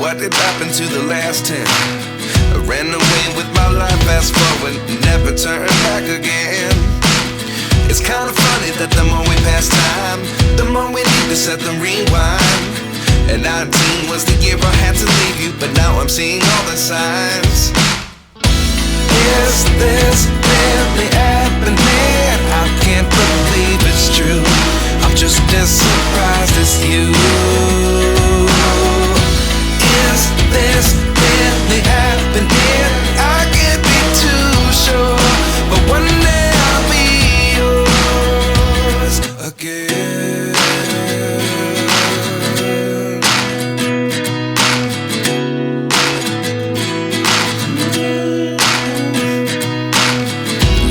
What did happen to the last 10? I ran away with my life, fast forward, never turn back again. It's kind of funny that the more we pass time, the more we need to set them rewind. And 19 was the year I had to leave you, but now I'm seeing all the signs. Is this really happening? I can't believe it's true. I'm just as surprised as you. Is this really happening? I can't be too sure, but one day I'll be yours again.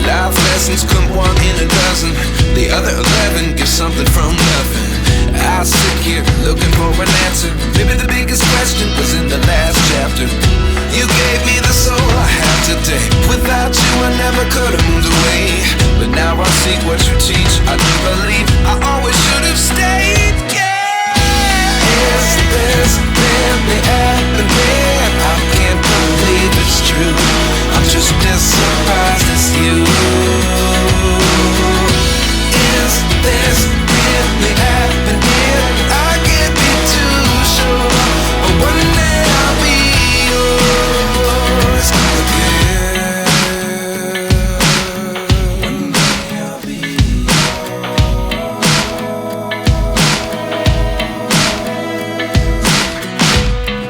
Life lessons come one in a dozen. The other 11 give something from nothing. I sit here looking for an answer. Maybe the biggest question was in the last chapter. You gave me the soul I have today. Without you I never could have moved away. But now I see what you teach. I do believe I always should have stayed. Yeah. Is this really happening? I can't believe it's true. I'm just as surprised as you. Is this really happening? I can't be too sure, but one day I'll be yours again. One day I'll be yours.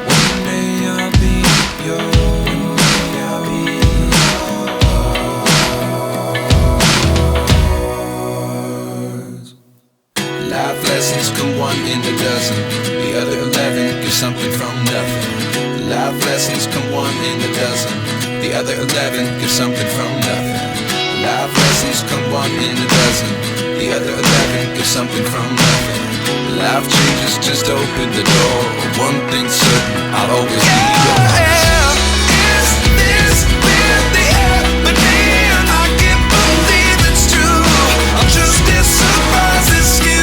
One day I'll be yours. One day I'll be yours. Life lessons come one in a dozen. The other 11 give something from nothing. Life lessons come one in a dozen. The other 11 give something from nothing. Life lessons come one in a dozen. The other 11 give something from nothing. Life changes, just open the door. One thing's certain, I'll always be yours. Is this really happening? I can't believe it's true. I'm just as surprised as you.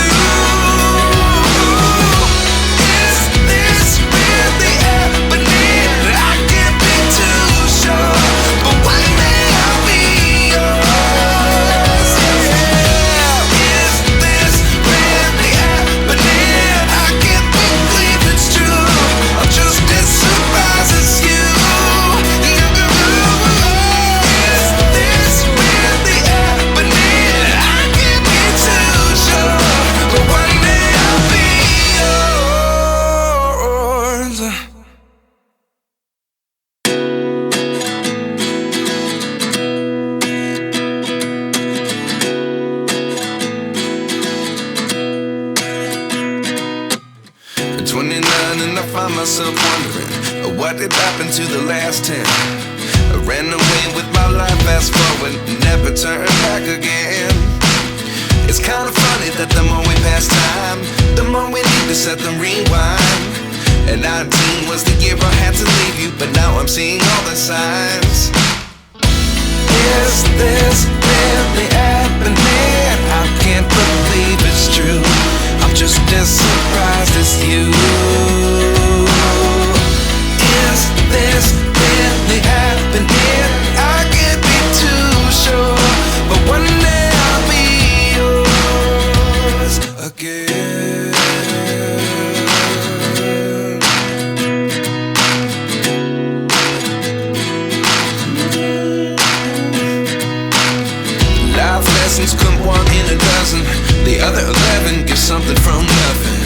Myself wondering what did happen to the last 10. I ran away with my life, fast forward, never turn back again. It's kind of funny that the more we pass time, the more we need to set them rewind. And 19 was the year I had to leave you, but now I'm seeing all the signs. Is this really happening? I can't believe it's true. I'm just as surprised as you. Is this really happening? I can't be too sure, but one day I'll be yours again. Life lessons come one in a dozen. The other 11 give something from nothing.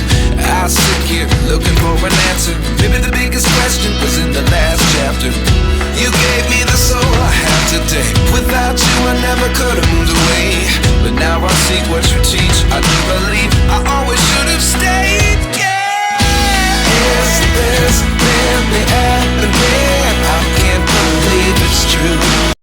I sit here looking for an answer. Maybe the biggest question was in the last chapter. You gave me the soul I have today. Without you I never could have moved